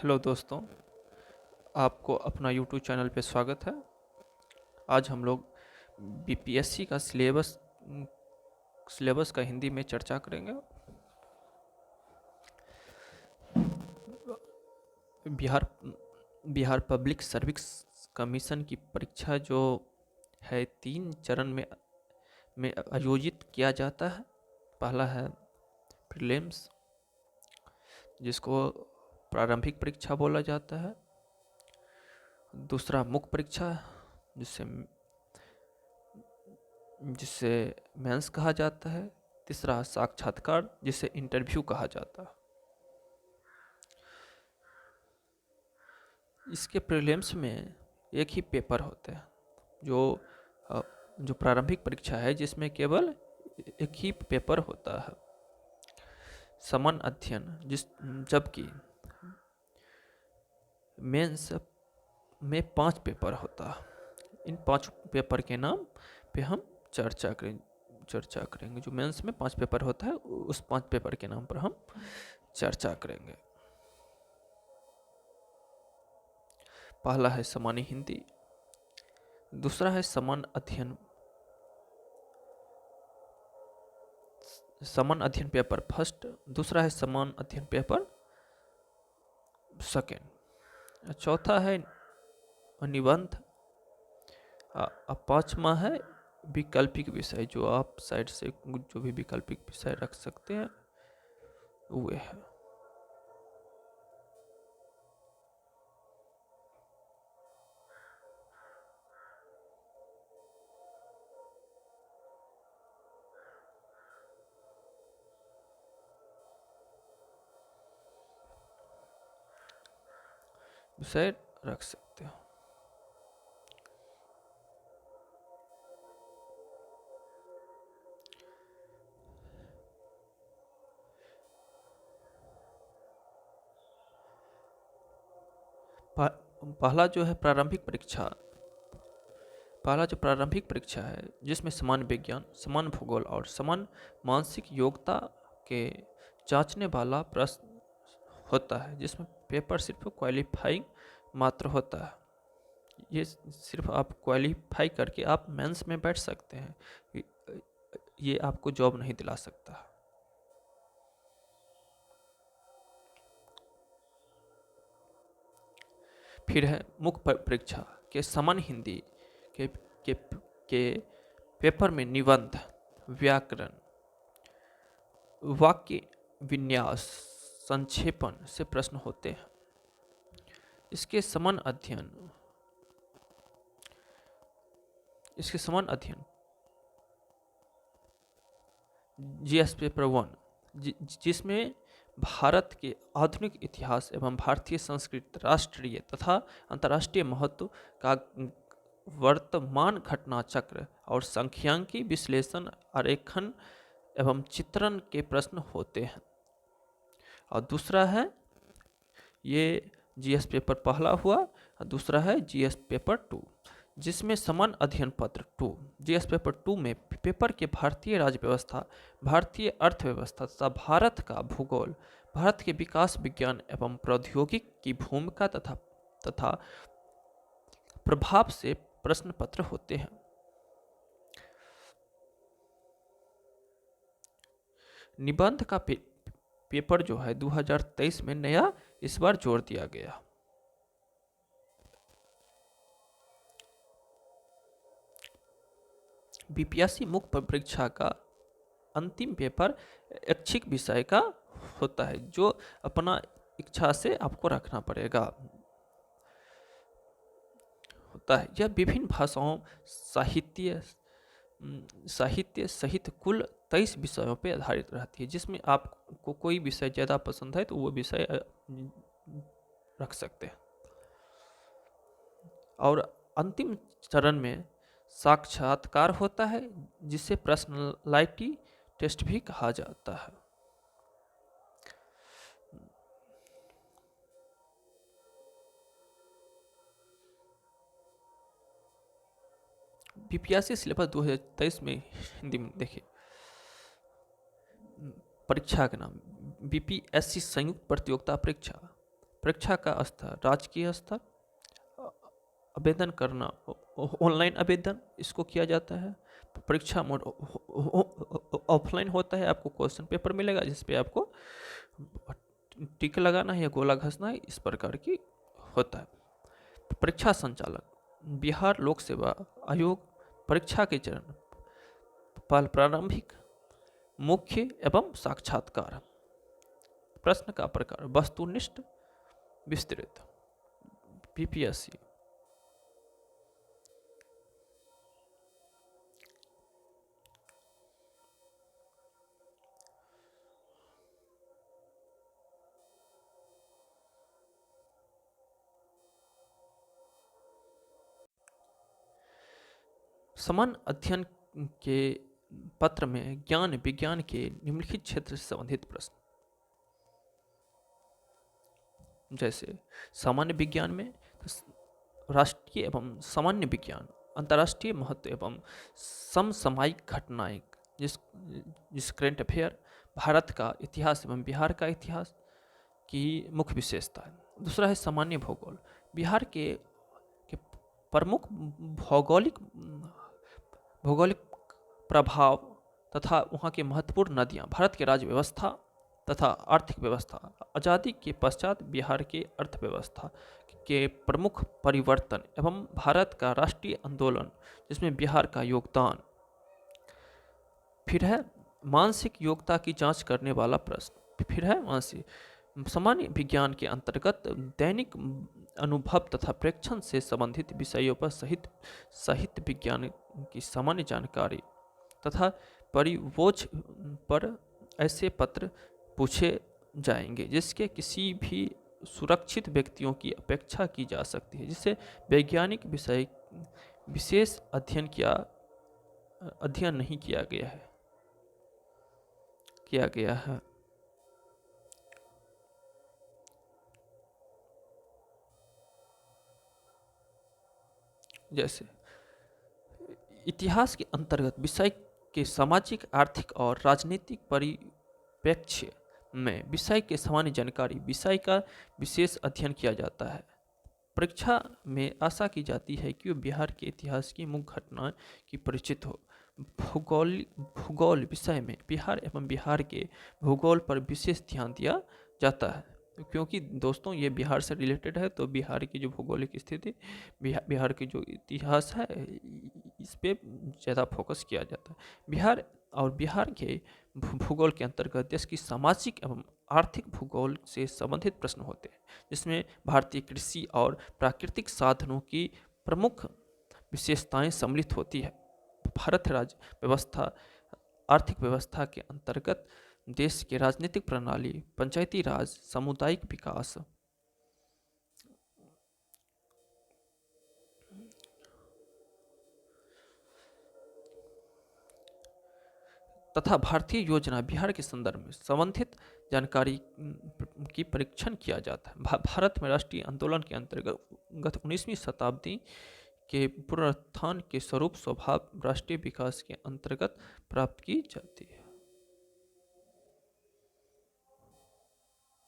Hello दोस्तों, आपको अपना यूट्यूब चैनल पे स्वागत है। आज हम लोग बीपीएससी का सिलेबस का हिंदी में चर्चा करेंगे। Bihar Bihar public service commission की परीक्षा जो है 3 चरण में आयोजित किया जाता है। पहला है प्रीलिम्स, जिसको प्रारंभिक परीक्षा बोला जाता है। दूसरा मुख्य परीक्षा, जिससे जिसे मेंस कहा जाता है। तीसरा साक्षात्कार, जिसे इंटरव्यू कहा जाता है। इसके प्रीलिम्स में एक ही पेपर होते हैं, जो प्रारंभिक परीक्षा है, जिसमें केवल एक ही पेपर होता है, समान अध्ययन। जबकि मेंस में 5 पेपर होता है। इन 5 पेपर के नाम पे हम चर्चा करेंगे। जो मेंस में 5 पेपर होता है, उस 5 पेपर के नाम पर हम चर्चा करेंगे। पहला है सामान्य हिंदी, दूसरा है समान अध्ययन पेपर फर्स्ट, दूसरा है समान अध्ययन पेपर सेकेंड, चौथा है निबंध, पांचवा है वैकल्पिक विषय। जो आप साइड से जो भी वैकल्पिक विषय रख सकते हैं वो है। विषय रख सकते हो। पहला जो प्रारंभिक परीक्षा है, जिसमें समान विज्ञान, समान भूगोल और समान मानसिक योग्यता के जांचने वाला प्रश्न होता है, जिसमें पेपर सिर्फ क्वालिफाइंग मात्र होता है। ये सिर्फ आप क्वालिफाई करके आप मेंस में बैठ सकते हैं, ये आपको जॉब नहीं दिला सकता। फिर है मुख्य परीक्षा के सामान्य हिंदी के पेपर में निबंध, व्याकरण, वाक्य विन्यास, संक्षेपण से प्रश्न होते हैं। इसके समान अध्ययन जीएस पेपर 1, जिसमें भारत के आधुनिक इतिहास एवं भारतीय संस्कृति, राष्ट्रीय तथा अंतर्राष्ट्रीय महत्व का वर्तमान घटना चक्र और सांख्यिकी विश्लेषण, आरेखन एवं चित्रण के प्रश्न होते हैं। और दूसरा है, ये जीएस पेपर पहला हुआ, और दूसरा है जीएस पेपर 2, जिसमें समान अध्ययन पत्र 2। जीएस पेपर 2 में पेपर के भारतीय राज्य व्यवस्था, भारतीय अर्थव्यवस्था तथा भारत का भूगोल, भारत के विकास, विज्ञान एवं प्रौद्योगिकी की भूमिका तथा प्रभाव से प्रश्न पत्र होते हैं। निबंध का पेपर जो है 2023 में नया इस बार जोड़ दिया गया। बीपीएससी मुख्य परीक्षा का अंतिम पेपर ऐच्छिक विषय का होता है, जो अपना इच्छा से आपको रखना पड़ेगा होता है। यह विभिन्न भाषाओं, साहित्य सहित कुल 23 विषयों पर आधारित रहती है, जिसमें आपको कोई विषय ज़्यादा पसंद है तो वो विषय रख सकते हैं। और अंतिम चरण में साक्षात्कार होता है, जिसे पर्सनालिटी टेस्ट भी कहा जाता है। बीपीएससी सिलेबस 2023 में हिंदी में देखिए। परीक्षा का नाम बीपीएससी संयुक्त प्रतियोगिता परीक्षा, परीक्षा का स्तर, राजकीय स्तर, आवेदन करना ऑनलाइन आवेदन इसको किया जाता है। परीक्षा मोड ऑफलाइन होता है, आपको क्वेश्चन पेपर मिलेगा जिस पे आपको टिक लगाना है या गोला घसना है, इस प्रकार की होता है। परीक्षा संचालक, बिहार लोक सेवा आयोग परीक्षा के चरण प्रारंभिक, मुख्य एवं साक्षात्कार। प्रश्न का प्रकार वस्तुनिष्ठ, विस्तृत। बीपीएससी समान अध्ययन के पत्र में ज्ञान विज्ञान के निम्नलिखित क्षेत्र से संबंधित प्रश्न, जैसे सामान्य विज्ञान में राष्ट्रीय एवं सामान्य विज्ञान, अंतर्राष्ट्रीय महत्व एवं समसामयिक घटनाएं, जिस करेंट अफेयर, भारत का इतिहास एवं बिहार का इतिहास की मुख्य विशेषता है। दूसरा है सामान्य भूगोल, बिहार के प्रमुख भौगोलिक प्रभाव तथा वहाँ की महत्वपूर्ण नदियाँ, भारत की राज्य व्यवस्था तथा आर्थिक व्यवस्था, आज़ादी के पश्चात बिहार की अर्थव्यवस्था के प्रमुख परिवर्तन एवं भारत का राष्ट्रीय आंदोलन जिसमें बिहार का योगदान। फिर है मानसिक योग्यता की जांच करने वाला प्रश्न। फिर है मानसिक सामान्य विज्ञान के अंतर्गत दैनिक अनुभव तथा प्रेक्षण से संबंधित विषयों पर साहित्य विज्ञान की सामान्य जानकारी तथा परिवोज पर ऐसे पत्र पूछे जाएंगे जिसके किसी भी सुरक्षित व्यक्तियों की अपेक्षा की जा सकती है, जिससे वैज्ञानिक विषय विशेष अध्ययन नहीं किया गया है। जैसे इतिहास के अंतर्गत विषय के सामाजिक, आर्थिक और राजनीतिक परिप्रेक्ष्य में विषय के सामान्य जानकारी, विषय का विशेष अध्ययन किया जाता है। परीक्षा में आशा की जाती है कि वो बिहार के इतिहास की मुख्य घटनाएं की परिचित हो। भूगोल विषय में बिहार एवं बिहार के भूगोल पर विशेष ध्यान दिया जाता है, क्योंकि दोस्तों ये बिहार से रिलेटेड है, तो बिहार की जो भौगोलिक स्थिति, बिहार की जो इतिहास है, इस पे ज़्यादा फोकस किया जाता है। बिहार के भूगोल के अंतर्गत देश की सामाजिक एवं आर्थिक भूगोल से संबंधित प्रश्न होते हैं, जिसमें भारतीय कृषि और प्राकृतिक साधनों की प्रमुख विशेषताएं सम्मिलित होती है। भारत राज्य व्यवस्था, आर्थिक व्यवस्था के अंतर्गत देश की राजनीतिक प्रणाली, पंचायती राज, सामुदायिक विकास तथा भारतीय योजना बिहार के संदर्भ में संबंधित जानकारी की परीक्षण किया जाता है। भारत में राष्ट्रीय आंदोलन के अंतर्गत 19वीं शताब्दी के पुनरुत्थान के स्वरूप स्वभाव राष्ट्रीय विकास के अंतर्गत प्राप्त की जाती है।